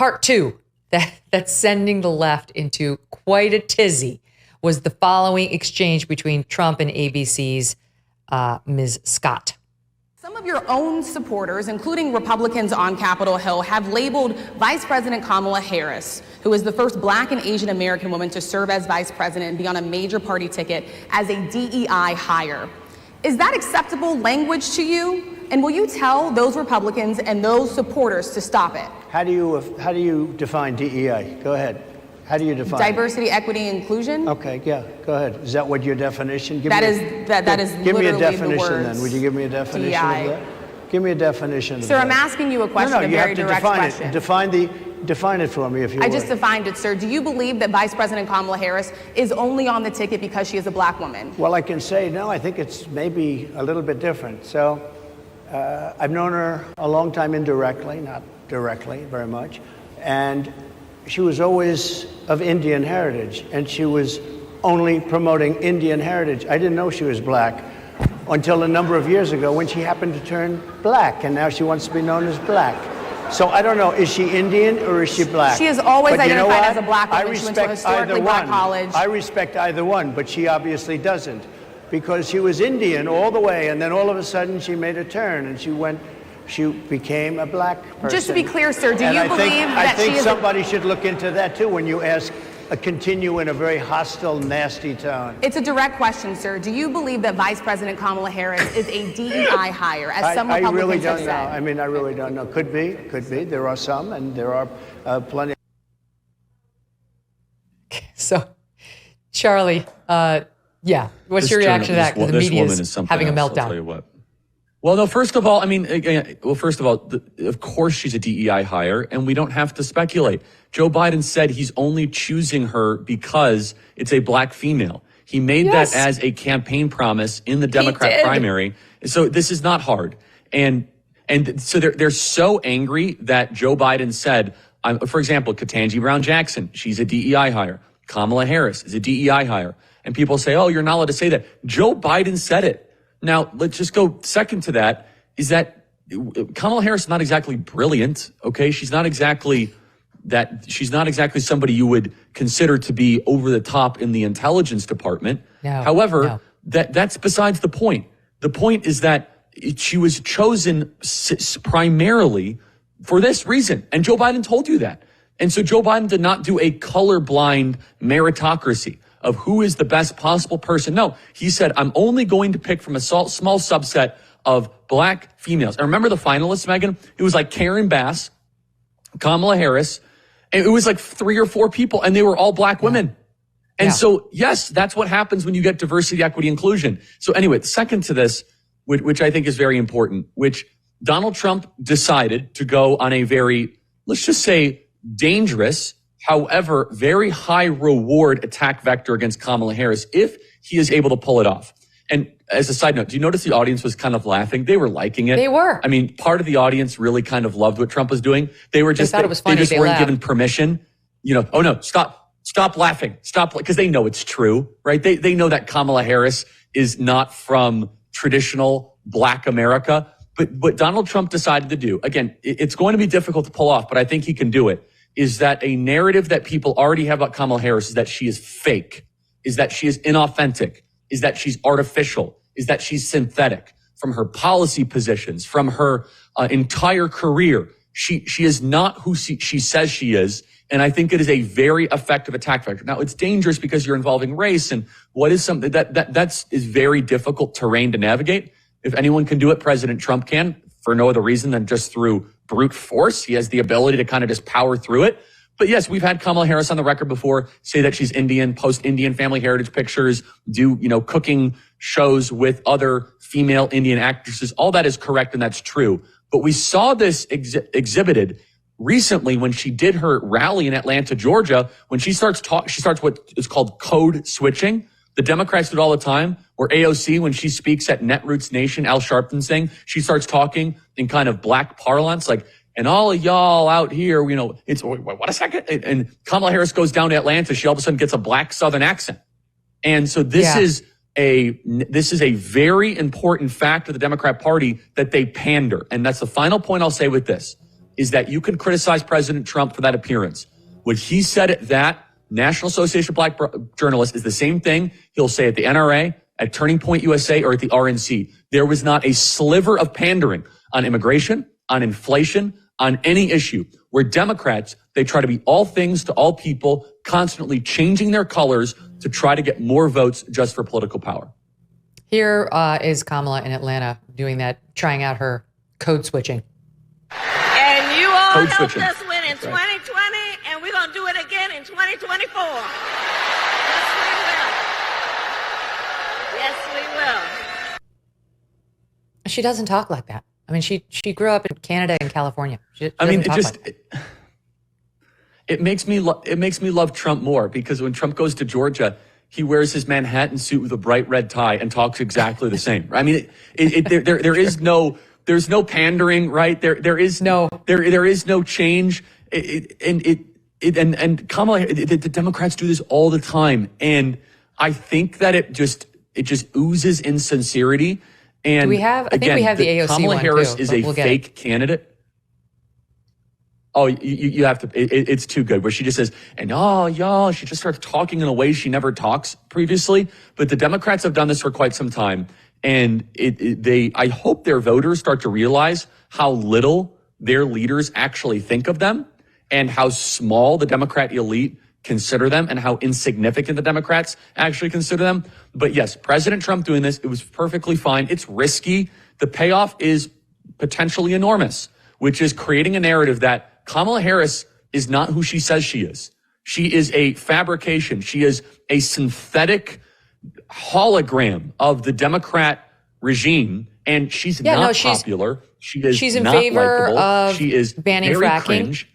Part two that's sending the left into quite a tizzy was the following exchange between Trump and ABC's Ms. Scott. Some of your own supporters, including Republicans on Capitol Hill, have labeled Vice President Kamala Harris, who is the first Black and Asian American woman to serve as vice president and be on a major party ticket, as a DEI hire. Is that acceptable language to you? And will you tell those Republicans and those supporters to stop it? How do you define DEI? Go ahead. How do you define diversity, equity, inclusion? Okay, yeah, go ahead. Is that what your definition? Give me a definition then. Would you give me a definition DEI. of that? Give me a definition of Sir, that. I'm asking you a question, No, a very direct question. Define it for me, if you would. I just defined it, sir. Do you believe that Vice President Kamala Harris is only on the ticket because she is a Black woman? Well, I can say no. I think it's maybe a little bit different. So I've known her a long time indirectly, not directly very much, and she was always of Indian heritage, and she was only promoting Indian heritage. I didn't know she was Black until a number of years ago when she happened to turn Black, and now she wants to be known as Black. So I don't know, is she Indian or is she Black? She has always identified as a Black woman. She went to a historically Black college. I respect either one, but she obviously doesn't, because she was Indian all the way, and then all of a sudden she made a turn, and she became a Black person. Just to be clear, sir, do you believe that she is... I think somebody should look into that, too, when you continue in a very hostile, nasty tone. It's a direct question, sir. Do you believe that Vice President Kamala Harris is a DEI hire, as some Republicans really have don't said? know. I mean, I really don't know. Could be. There are some, and there are plenty. So, Charlie, what's your reaction to that? Because the media is having a meltdown. I'll tell you what. Well, no, first of all, of course she's a DEI hire, and we don't have to speculate. Joe Biden said he's only choosing her because it's a Black female. He made that as a campaign promise in the Democrat primary. So this is not hard. And so they're so angry that Joe Biden said, for example, Ketanji Brown Jackson, she's a DEI hire. Kamala Harris is a DEI hire. And people say, oh, you're not allowed to say that. Joe Biden said it. Now, let's just go second to that, is that Kamala Harris is not exactly brilliant, okay? She's not exactly somebody you would consider to be over the top in the intelligence department. However, that's besides the point. The point is that she was chosen primarily for this reason. And Joe Biden told you that. And so Joe Biden did not do a colorblind meritocracy of who is the best possible person. No, he said, I'm only going to pick from a small subset of Black females. And remember the finalists, Megyn? It was like Karen Bass, Kamala Harris, and it was like 3 or 4 people, and they were all Black women. And so, yes, that's what happens when you get diversity, equity, inclusion. So anyway, second to this, which I think is very important, which Donald Trump decided to go on a very, let's just say, dangerous, however, very high reward attack vector against Kamala Harris if he is able to pull it off. And as a side note, do you notice the audience was kind of laughing? They were liking it. They were. I mean, part of the audience really kind of loved what Trump was doing. They were just, thought it was funny. They just weren't given permission. You know, oh no, stop laughing. Stop, because they know it's true, right? They know that Kamala Harris is not from traditional Black America. But what Donald Trump decided to do, again, it's going to be difficult to pull off, but I think he can do it, is that a narrative that people already have about Kamala Harris is that she is fake, is that she is inauthentic, is that she's artificial, is that she's synthetic. From her policy positions, from her entire career, she is not who she says she is. And I think it is a very effective attack vector. Now, it's dangerous because you're involving race, and what is something that is very difficult terrain to navigate. If anyone can do it, President Trump can, for no other reason than just through brute force. He has the ability to kind of just power through it. But yes, we've had Kamala Harris on the record before say that she's Indian, post Indian family heritage pictures, do, cooking shows with other female Indian actresses. All that is correct and that's true. But we saw this exhibited recently when she did her rally in Atlanta, Georgia, when she starts what is called code switching. The Democrats do it all the time, where AOC, when she speaks at Netroots Nation, Al Sharpton's thing, she starts talking in kind of Black parlance, like, and all of y'all out here, it's, what a second. And Kamala Harris goes down to Atlanta. She all of a sudden gets a Black Southern accent. And so this is a very important fact of the Democrat Party that they pander. And that's the final point I'll say with this. is that you can criticize President Trump for that appearance. What he said at that National Association of Black Journalists is the same thing he'll say at the NRA, at Turning Point USA, or at the RNC. There was not a sliver of pandering on immigration, on inflation, on any issue. Where Democrats, they try to be all things to all people, constantly changing their colors to try to get more votes just for political power. Here is Kamala in Atlanta doing that, trying out her code switching. And you all Code helped switching. us win in 2020, and we're going to do it again in 2024. Yes, we will. Yes, we will. She doesn't talk like that. I mean, she grew up in Canada and California. She I mean, doesn't talk like that. it makes me love Trump more, because when Trump goes to Georgia, he wears his Manhattan suit with a bright red tie and talks exactly the same. I mean, there's no pandering, right? There is no change. And Kamala, the Democrats do this all the time, and I think that it just oozes insincerity. And I think we have the AOC Kamala one Harris too, is but a we'll get fake candidate. Oh, you have to. It's too good. Where she just says, and y'all, she just starts talking in a way she never talks previously. But the Democrats have done this for quite some time, and I hope their voters start to realize how little their leaders actually think of them, and how small the Democrat elite consider them, and how insignificant the Democrats actually consider them. But yes, President Trump doing this, it was perfectly fine. It's risky. The payoff is potentially enormous, which is creating a narrative that Kamala Harris is not who she says she is. She is a fabrication. She is a synthetic hologram of the Democrat regime, and she's not popular. She's in not favor likable. of She is banning very fracking. cringe.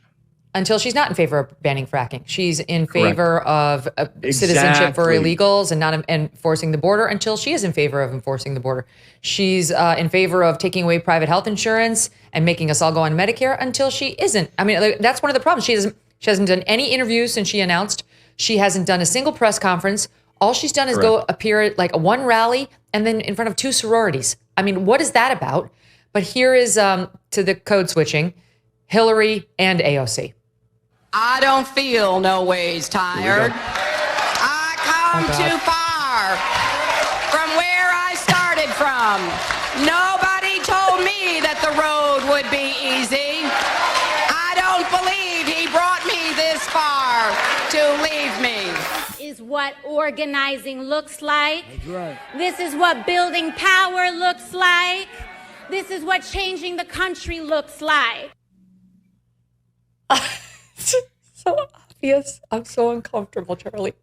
Until she's not in favor of banning fracking. She's in favor of citizenship for Exactly. illegals and not enforcing the border until she is in favor of enforcing the border. She's in favor of taking away private health insurance and making us all go on Medicare until she isn't. I mean, that's one of the problems. She hasn't done any interviews since she announced. She hasn't done a single press conference. All she's done is go appear at like one rally and then in front of two sororities. I mean, what is that about? But here is to the code switching, Hillary and AOC. I don't feel no ways tired. I come too far from where I started from. Nobody told me that the road would be easy. I don't believe he brought me this far to leave me. Is what organizing looks like. That's right. This is what building power looks like. This is what changing the country looks like. So obvious. I'm so uncomfortable, Charlie.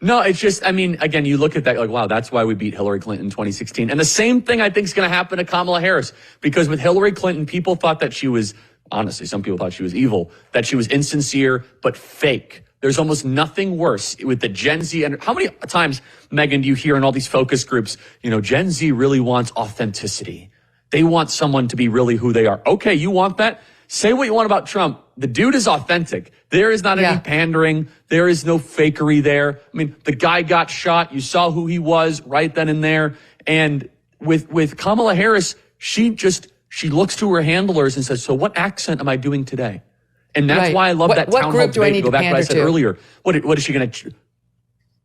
No, it's just, I mean, again, you look at that like, wow, that's why we beat Hillary Clinton in 2016. And the same thing I think is going to happen to Kamala Harris, because with Hillary Clinton, people thought that she was, honestly, some people thought she was evil, that she was insincere, but fake. There's almost nothing worse with the Gen Z. And how many times, Megyn, do you hear in all these focus groups, Gen Z really wants authenticity. They want someone to be really who they are. Okay, you want that? Say what you want about Trump. The dude is authentic. There is not any pandering. There is no fakery there. I mean, the guy got shot. You saw who he was right then and there. And with Kamala Harris, she looks to her handlers and says, so what accent am I doing today? And that's why I love that town hall debate. Go back to what I said earlier. What is she going to...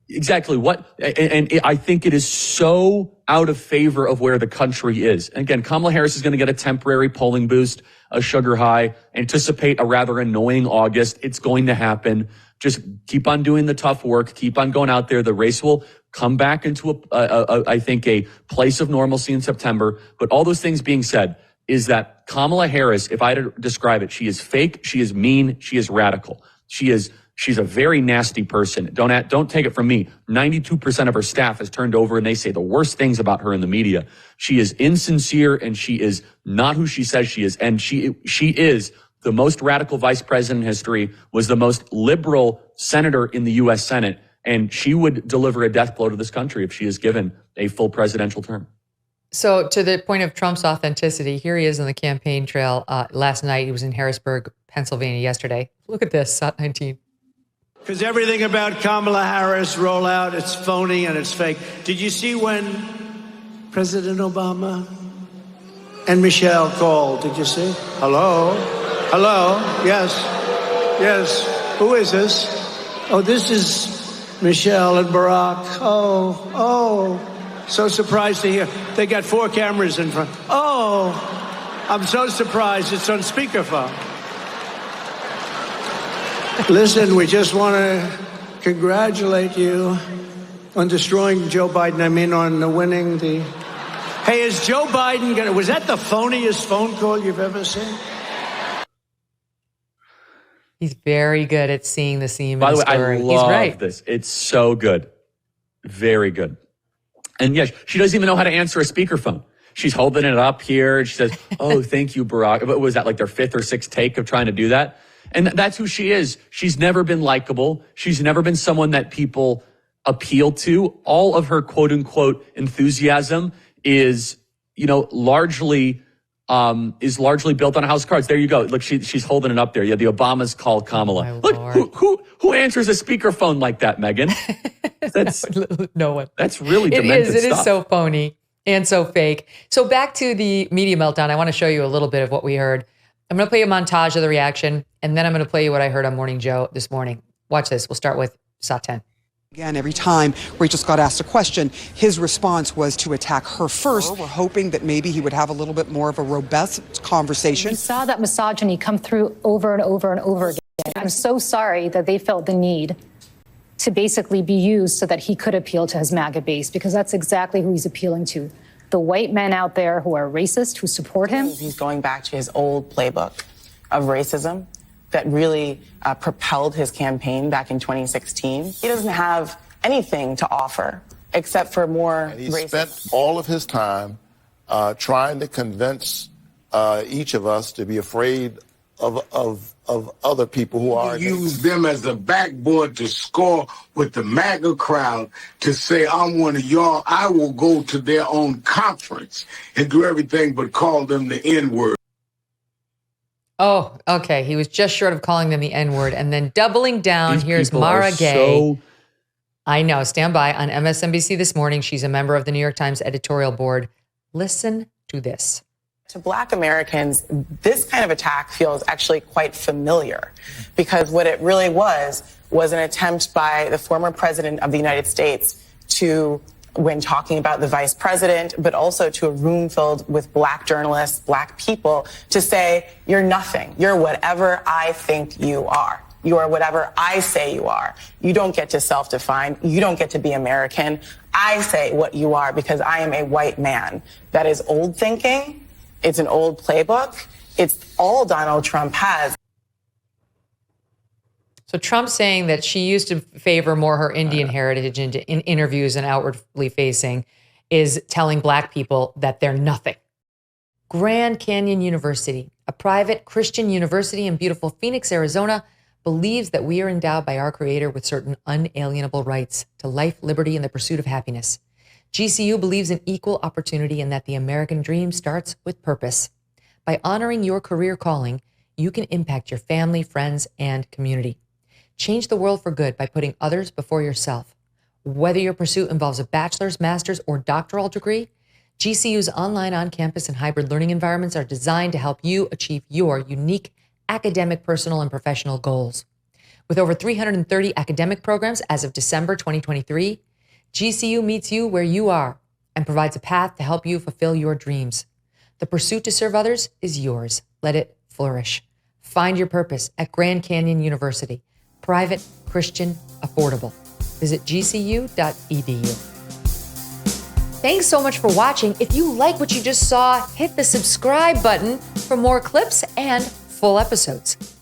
Exactly. I think it is so out of favor of where the country is. And again, Kamala Harris is going to get a temporary polling boost, a sugar high. Anticipate a rather annoying August. It's going to happen. Just keep on doing the tough work. Keep on going out there. The race will come back into I think a place of normalcy in September. But all those things being said, is that Kamala Harris, if I had to describe it, she is fake, she is mean, she is radical. She's a very nasty person. Don't take it from me. 92% of her staff has turned over and they say the worst things about her in the media. She is insincere and she is not who she says she is. And she is the most radical vice president in history, was the most liberal senator in the U.S. Senate. And she would deliver a death blow to this country if she is given a full presidential term. So to the point of Trump's authenticity, here he is on the campaign trail. Last night, he was in Harrisburg, Pennsylvania yesterday. Look at this, SOT 19. Because everything about Kamala Harris rollout, it's phony and it's fake. Did you see when President Obama and Michelle called. Did you see? Hello? Hello? Yes. Yes. Who is this? Oh, this is Michelle and Barack. Oh. So surprised to hear. They got 4 cameras in front. Oh, I'm so surprised it's on speakerphone. Listen, we just want to congratulate you on destroying Joe Biden. I mean, on winning the... Hey, is Joe Biden gonna... Was that the phoniest phone call you've ever seen? He's very good at seeing the seam By in the the way, story. I He's love right. this. It's so good. Very good. And yes, she doesn't even know how to answer a speakerphone. She's holding it up here and she says, oh, thank you, Barack. But was that like their 5th or 6th take of trying to do that? And that's who she is. She's never been likable. She's never been someone that people appeal to. All of her quote unquote enthusiasm is, largely built on a house of cards. There you go. Look, she's holding it up there. Yeah, the Obamas called Kamala. Look, who answers a speakerphone like that, Megyn? That's no one. That's really demented It stuff. is so phony and so fake. So back to the media meltdown. I want to show you a little bit of what we heard. I'm going to play a montage of the reaction, and then I'm going to play you what I heard on Morning Joe this morning. Watch this. We'll start with Sat10. Again, every time Rachel Scott asked a question, his response was to attack her first. We're hoping that maybe he would have a little bit more of a robust conversation. We saw that misogyny come through over and over and over again. I'm so sorry that they felt the need to basically be used so that he could appeal to his MAGA base, because that's exactly who he's appealing to. The white men out there who are racist, who support him. He's going back to his old playbook of racism that really propelled his campaign back in 2016. He doesn't have anything to offer except for more He racism. spent all of his time trying to convince each of us to be afraid of other people who are... Use them as a backboard to score with the MAGA crowd to say, I'm one of y'all. I will go to their own conference and do everything but call them the N-word. Oh, okay. He was just short of calling them the N-word and then doubling down. These Here's people Mara are Gay. I know. Stand by on MSNBC this morning. She's a member of the New York Times editorial board. Listen to this. To Black Americans, this kind of attack feels actually quite familiar, because what it really was an attempt by the former president of the United States to, when talking about the vice president, but also to a room filled with Black journalists, Black people, to say, you're nothing. You're whatever I think you are. You are whatever I say you are. You don't get to self-define. You don't get to be American. I say what you are because I am a white man. That is old thinking. It's an old playbook. It's all Donald Trump has. So Trump saying that she used to favor more her Indian heritage in interviews and outwardly facing is telling Black people that they're nothing. Grand Canyon University, a private Christian university in beautiful Phoenix, Arizona, believes that we are endowed by our Creator with certain unalienable rights to life, liberty, and the pursuit of happiness. GCU believes in equal opportunity and that the American dream starts with purpose. By honoring your career calling, you can impact your family, friends, and community. Change the world for good by putting others before yourself. Whether your pursuit involves a bachelor's, master's, or doctoral degree, GCU's online, on-campus, and hybrid learning environments are designed to help you achieve your unique academic, personal, and professional goals. With over 330 academic programs as of December 2023, GCU meets you where you are and provides a path to help you fulfill your dreams. The pursuit to serve others is yours. Let it flourish. Find your purpose at Grand Canyon University. Private, Christian, affordable. Visit gcu.edu. Thanks so much for watching. If you like what you just saw, hit the subscribe button for more clips and full episodes.